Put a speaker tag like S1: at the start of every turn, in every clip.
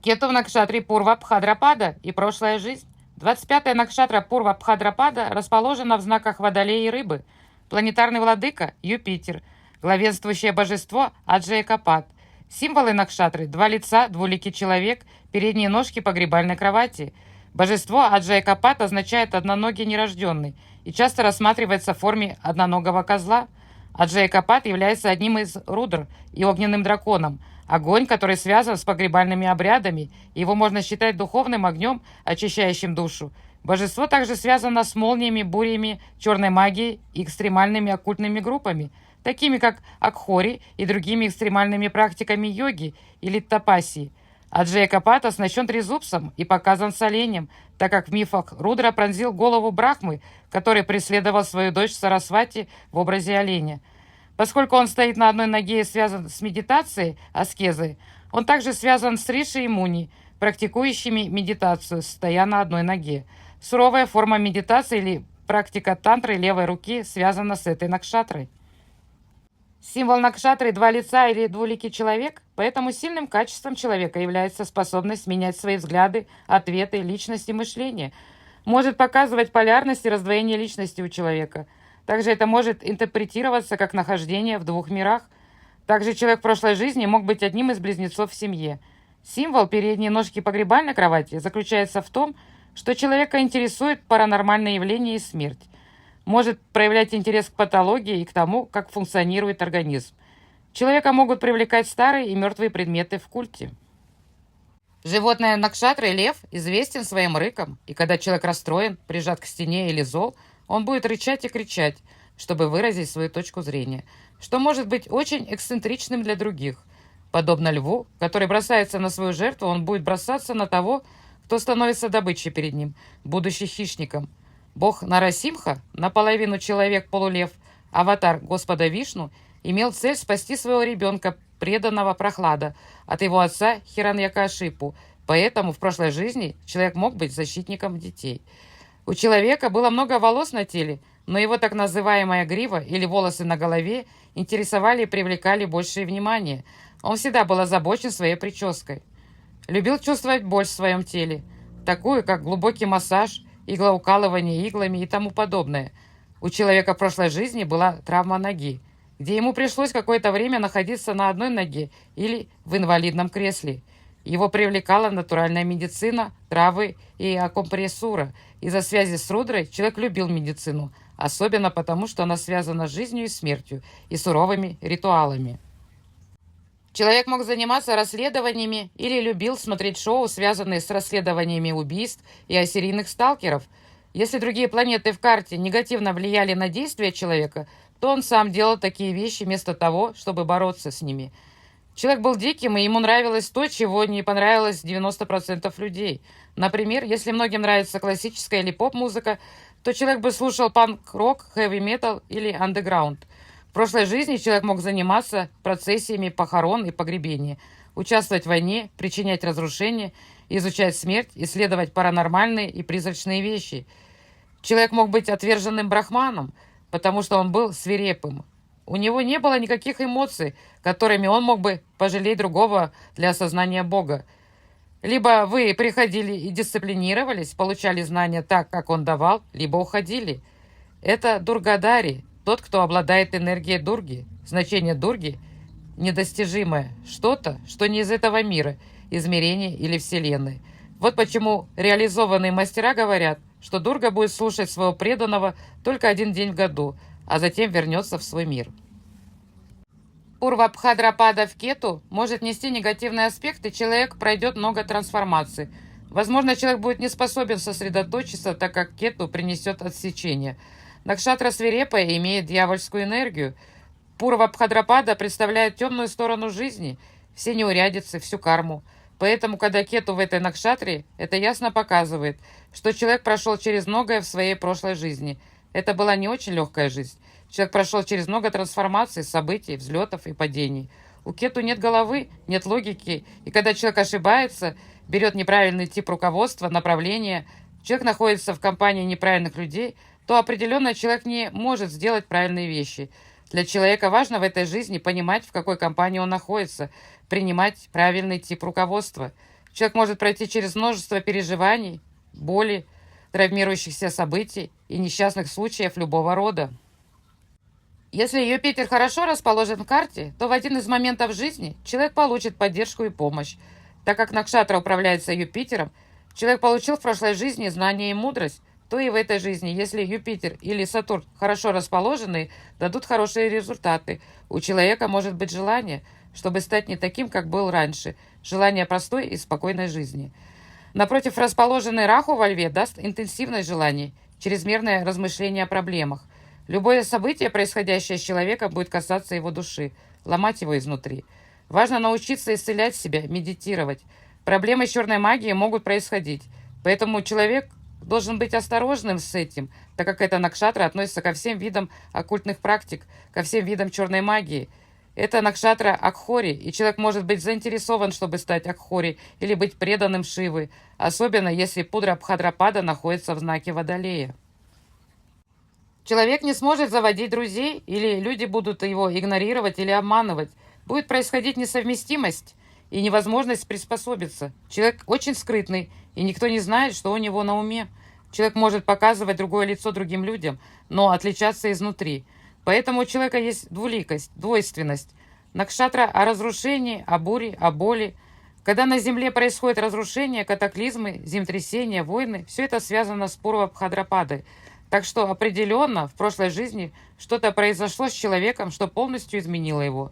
S1: Кету в Накшатре Пурва Бхадрапада и прошлая жизнь. 25-я Накшатра Пурва Бхадрапада расположена в знаках Водолея и Рыбы. Планетарный владыка– Юпитер. Главенствующее божество– Аджая Капат. Символы Накшатры– два лица, двуликий человек, передние ножки погребальной кровати. Божество Аджая Капат означает «одноногий нерожденный» и часто рассматривается в форме одноногого козла. Аджая Капат является одним из рудр и огненным драконом. Огонь, который связан с погребальными обрядами, его можно считать духовным огнем, очищающим душу. Божество также связано с молниями, бурями, черной магией и экстремальными оккультными группами, такими как Акхори и другими экстремальными практиками йоги или тапаси. Аджая Капат оснащен трезубцем и показан с оленем, так как в мифах Рудра пронзил голову Брахмы, который преследовал свою дочь Сарасвати в образе оленя. Поскольку он стоит на одной ноге и связан с медитацией, аскезой, он также связан с Риши и Муни, практикующими медитацию, стоя на одной ноге. Суровая форма медитации или практика тантры левой руки связана с этой накшатрой. Символ накшатры– два лица или двуликий человек, поэтому сильным качеством человека является способность менять свои взгляды, ответы, личность и мышление. Может показывать полярность и раздвоение личности у человека. Также это может интерпретироваться как нахождение в двух мирах. Также человек в прошлой жизни мог быть одним из близнецов в семье. Символ передней ножки погребальной кровати заключается в том, что человека интересует паранормальные явления и смерть. Может проявлять интерес к патологии и к тому, как функционирует организм. Человека могут привлекать старые и мертвые предметы в культе. Животное накшатры лев известен своим рыком, и когда человек расстроен, прижат к стене или зол, он будет рычать и кричать, чтобы выразить свою точку зрения, что может быть очень эксцентричным для других. Подобно льву, который бросается на свою жертву, он будет бросаться на того, кто становится добычей перед ним, будучи хищником. Бог Нарасимха, наполовину человек-полулев, аватар Господа Вишну, имел цель спасти своего ребенка, преданного Прохлада, от его отца Хираньякашипу, поэтому в прошлой жизни человек мог быть защитником детей. У человека было много волос на теле, но его так называемая грива или волосы на голове интересовали и привлекали большее внимание. Он всегда был озабочен своей прической. Любил чувствовать боль в своем теле, такую как глубокий массаж, иглоукалывание иглами и тому подобное. У человека в прошлой жизни была травма ноги, где ему пришлось какое-то время находиться на одной ноге или в инвалидном кресле. Его привлекала натуральная медицина, травы и акупунктура. Из-за связи с Рудрой человек любил медицину, особенно потому, что она связана с жизнью и смертью и суровыми ритуалами. Человек мог заниматься расследованиями или любил смотреть шоу, связанные с расследованиями убийств и о серийных сталкеров. Если другие планеты в карте негативно влияли на действия человека, то он сам делал такие вещи вместо того, чтобы бороться с ними. Человек был диким, и ему нравилось то, чего не понравилось 90% людей. Например, если многим нравится классическая или поп-музыка, то человек бы слушал панк-рок, хэви-метал или андеграунд. В прошлой жизни человек мог заниматься процессиями похорон и погребения, участвовать в войне, причинять разрушения, изучать смерть, исследовать паранормальные и призрачные вещи. Человек мог быть отверженным брахманом, потому что он был свирепым. У него не было никаких эмоций, которыми он мог бы пожалеть другого для осознания Бога. Либо вы приходили и дисциплинировались, получали знания так, как он давал, либо уходили. Это Дургадари, тот, кто обладает энергией Дурги. Значение Дурги – недостижимое, что-то, что не из этого мира, измерения или вселенной. Вот почему реализованные мастера говорят, что Дурга будет слушать своего преданного только один день в году, а затем вернется в свой мир. Пурва Бхадрапада в Кету может нести негативные аспекты, человек пройдет много трансформаций. Возможно, человек будет не способен сосредоточиться, так как Кету принесет отсечение. Накшатра свирепая и имеет дьявольскую энергию. Пурва Бхадрапада представляет темную сторону жизни, все неурядицы, всю карму. Поэтому, когда Кету в этой накшатре, это ясно показывает, что человек прошел через многое в своей прошлой жизни. Это была не очень легкая жизнь. Человек прошел через много трансформаций, событий, взлетов и падений. У Кету нет головы, нет логики, и когда человек ошибается, берет неправильный тип руководства, направления, человек находится в компании неправильных людей, то определенно человек не может сделать правильные вещи. Для человека важно в этой жизни понимать, в какой компании он находится, принимать правильный тип руководства. Человек может пройти через множество переживаний, боли, травмирующихся событий и несчастных случаев любого рода. Если Юпитер хорошо расположен в карте, то в один из моментов жизни человек получит поддержку и помощь. Так как Накшатра управляется Юпитером, человек получил в прошлой жизни знания и мудрость, то и в этой жизни, если Юпитер или Сатурн хорошо расположены, дадут хорошие результаты. У человека может быть желание, чтобы стать не таким, как был раньше, желание простой и спокойной жизни. Напротив, расположенный Раху во Льве даст интенсивное желание, чрезмерное размышление о проблемах. Любое событие, происходящее с человеком, будет касаться его души, ломать его изнутри. Важно научиться исцелять себя, медитировать. Проблемы с черной магией могут происходить, поэтому человек должен быть осторожным с этим, так как эта накшатра относится ко всем видам оккультных практик, ко всем видам черной магии. Это накшатра Акхори, и человек может быть заинтересован, чтобы стать Акхори, или быть преданным Шивы, особенно если пудра Бхадрапада находится в знаке Водолея. Человек не сможет заводить друзей, или люди будут его игнорировать или обманывать. Будет происходить несовместимость и невозможность приспособиться. Человек очень скрытный, и никто не знает, что у него на уме. Человек может показывать другое лицо другим людям, но отличаться изнутри. Поэтому у человека есть двуликость, двойственность. Накшатра о разрушении, о буре, о боли. Когда на Земле происходит разрушение, катаклизмы, землетрясения, войны, все это связано с Пурва Бхадрападой. Так что определенно в прошлой жизни что-то произошло с человеком, что полностью изменило его.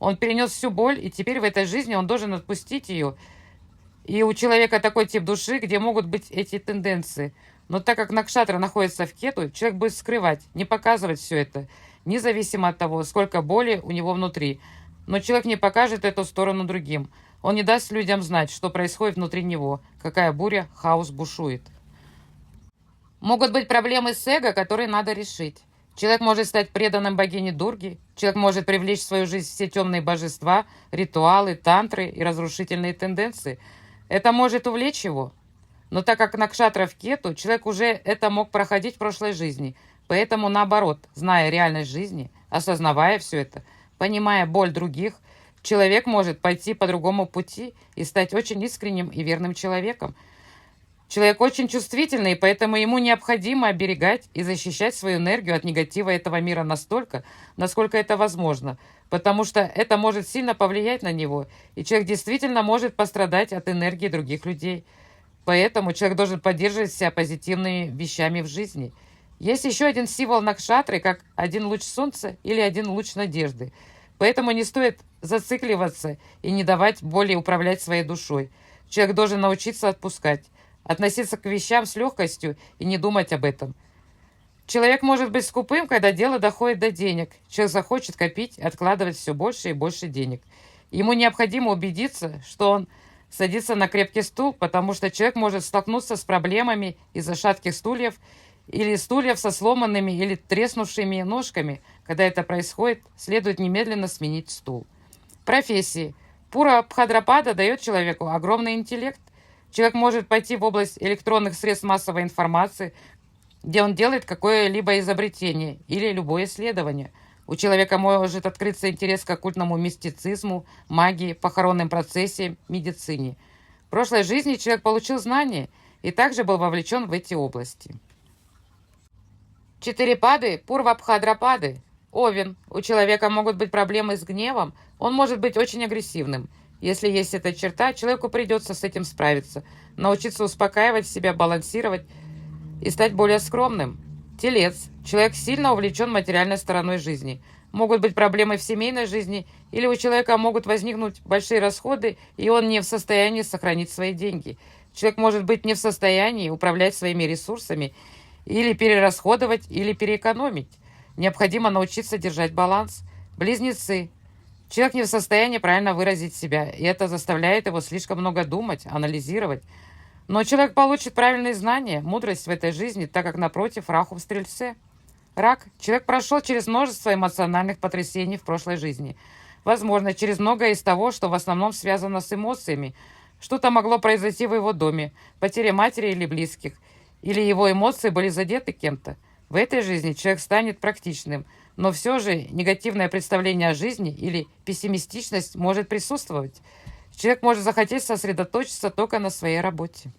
S1: Он перенес всю боль, и теперь в этой жизни он должен отпустить ее. И у человека такой тип души, где могут быть эти тенденции. Но так как Накшатра находится в Кету, человек будет скрывать, не показывать все это, независимо от того, сколько боли у него внутри. Но человек не покажет эту сторону другим. Он не даст людям знать, что происходит внутри него, какая буря, хаос бушует. Могут быть проблемы с эго, которые надо решить. Человек может стать преданным богине Дурги, человек может привлечь в свою жизнь все темные божества, ритуалы, тантры и разрушительные тенденции. Это может увлечь его. Но так как Накшатра в Кету, человек уже это мог проходить в прошлой жизни. Поэтому наоборот, зная реальность жизни, осознавая все это, понимая боль других, человек может пойти по другому пути и стать очень искренним и верным человеком. Человек очень чувствительный, поэтому ему необходимо оберегать и защищать свою энергию от негатива этого мира настолько, насколько это возможно, потому что это может сильно повлиять на него, и человек действительно может пострадать от энергии других людей. Поэтому человек должен поддерживать себя позитивными вещами в жизни. Есть еще один символ Накшатры, как один луч солнца или один луч надежды. Поэтому не стоит зацикливаться и не давать боли управлять своей душой. Человек должен научиться отпускать, относиться к вещам с легкостью и не думать об этом. Человек может быть скупым, когда дело доходит до денег. Человек захочет копить, откладывать все больше и больше денег. Ему необходимо убедиться, что он садится на крепкий стул, потому что человек может столкнуться с проблемами из-за шатких стульев или стульев со сломанными или треснувшими ножками. Когда это происходит, следует немедленно сменить стул. Профессии. Пура Бхадрапада дает человеку огромный интеллект. Человек может пойти в область электронных средств массовой информации, где он делает какое-либо изобретение или любое исследование. У человека может открыться интерес к оккультному мистицизму, магии, похоронным процессиям, медицине. В прошлой жизни человек получил знания и также был вовлечен в эти области. 4 пады – Пурва-Бхадрапады. Овен. У человека могут быть проблемы с гневом, он может быть очень агрессивным. Если есть эта черта, человеку придется с этим справиться, научиться успокаивать себя, балансировать и стать более скромным. Телец. Человек сильно увлечен материальной стороной жизни. Могут быть проблемы в семейной жизни, или у человека могут возникнуть большие расходы, и он не в состоянии сохранить свои деньги. Человек может быть не в состоянии управлять своими ресурсами, или перерасходовать, или переэкономить. Необходимо научиться держать баланс. Близнецы. Человек не в состоянии правильно выразить себя, и это заставляет его слишком много думать, анализировать. Но человек получит правильные знания, мудрость в этой жизни, так как напротив Раху в Стрельце. Рак. Человек прошел через множество эмоциональных потрясений в прошлой жизни. Возможно, через многое из того, что в основном связано с эмоциями. Что-то могло произойти в его доме, потеря матери или близких, или его эмоции были задеты кем-то. В этой жизни человек станет практичным, но все же негативное представление о жизни или пессимистичность может присутствовать. человек может захотеть сосредоточиться только на своей работе.